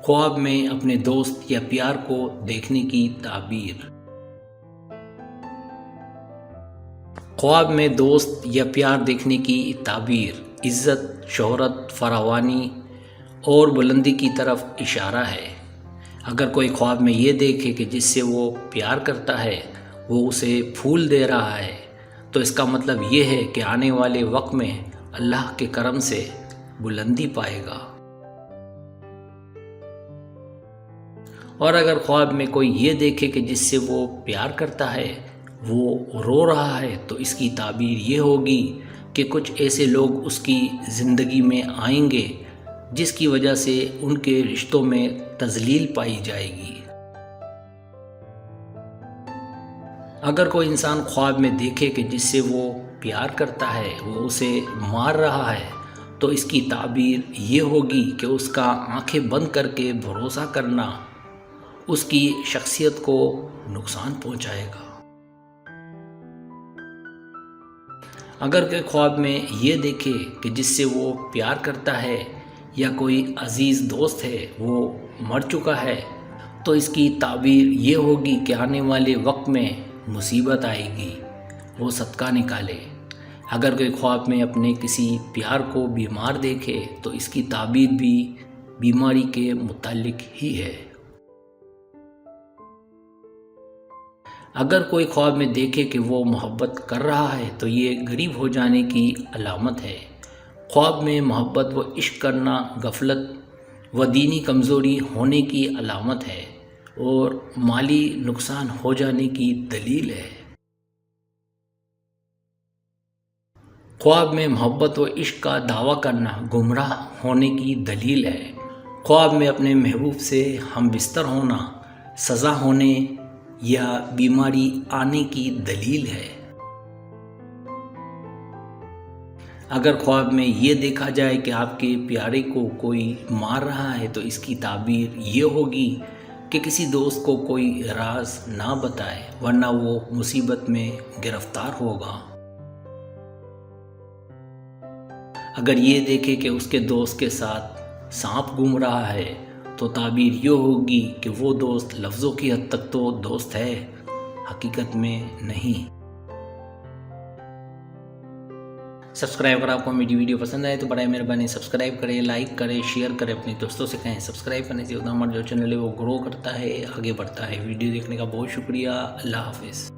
خواب میں اپنے دوست یا پیار کو دیکھنے کی تعبیر۔ خواب میں دوست یا پیار دیکھنے کی تعبیر عزت، شہرت، فراوانی اور بلندی کی طرف اشارہ ہے۔ اگر کوئی خواب میں یہ دیکھے کہ جس سے وہ پیار کرتا ہے وہ اسے پھول دے رہا ہے تو اس کا مطلب یہ ہے کہ آنے والے وقت میں اللہ کے کرم سے بلندی پائے گا۔ اور اگر خواب میں کوئی یہ دیکھے کہ جس سے وہ پیار کرتا ہے وہ رو رہا ہے تو اس کی تعبیر یہ ہوگی کہ کچھ ایسے لوگ اس کی زندگی میں آئیں گے جس کی وجہ سے ان کے رشتوں میں تذلیل پائی جائے گی۔ اگر کوئی انسان خواب میں دیکھے کہ جس سے وہ پیار کرتا ہے وہ اسے مار رہا ہے تو اس کی تعبیر یہ ہوگی کہ اس کا آنکھیں بند کر کے بھروسہ کرنا اس کی شخصیت کو نقصان پہنچائے گا۔ اگر کوئی خواب میں یہ دیکھے کہ جس سے وہ پیار کرتا ہے یا کوئی عزیز دوست ہے وہ مر چکا ہے تو اس کی تعبیر یہ ہوگی کہ آنے والے وقت میں مصیبت آئے گی، وہ صدقہ نکالے۔ اگر کوئی خواب میں اپنے کسی پیار کو بیمار دیکھے تو اس کی تعبیر بھی بیماری کے متعلق ہی ہے۔ اگر کوئی خواب میں دیکھے کہ وہ محبت کر رہا ہے تو یہ غریب ہو جانے کی علامت ہے۔ خواب میں محبت و عشق کرنا غفلت و دینی کمزوری ہونے کی علامت ہے اور مالی نقصان ہو جانے کی دلیل ہے۔ خواب میں محبت و عشق کا دعویٰ کرنا گمراہ ہونے کی دلیل ہے۔ خواب میں اپنے محبوب سے ہم بستر ہونا سزا ہونے یا بیماری آنے کی دلیل ہے۔ اگر خواب میں یہ دیکھا جائے کہ آپ کے پیارے کو کوئی مار رہا ہے تو اس کی تعبیر یہ ہوگی کہ کسی دوست کو کوئی راز نہ بتائے ورنہ وہ مصیبت میں گرفتار ہوگا۔ اگر یہ دیکھے کہ اس کے دوست کے ساتھ سانپ گھوم رہا ہے تو تعبیر یہ ہوگی کہ وہ دوست لفظوں کی حد تک تو دوست ہے، حقیقت میں نہیں۔ سبسکرائب اگر آپ کو میری ویڈیو پسند آئے تو برائے مہربانی سبسکرائب کریں، لائک کریں، شیئر کریں، اپنے دوستوں سے کہیں۔ سبسکرائب کرنے سے ہمارا جو چینل ہے وہ گرو کرتا ہے، آگے بڑھتا ہے۔ ویڈیو دیکھنے کا بہت شکریہ۔ اللہ حافظ۔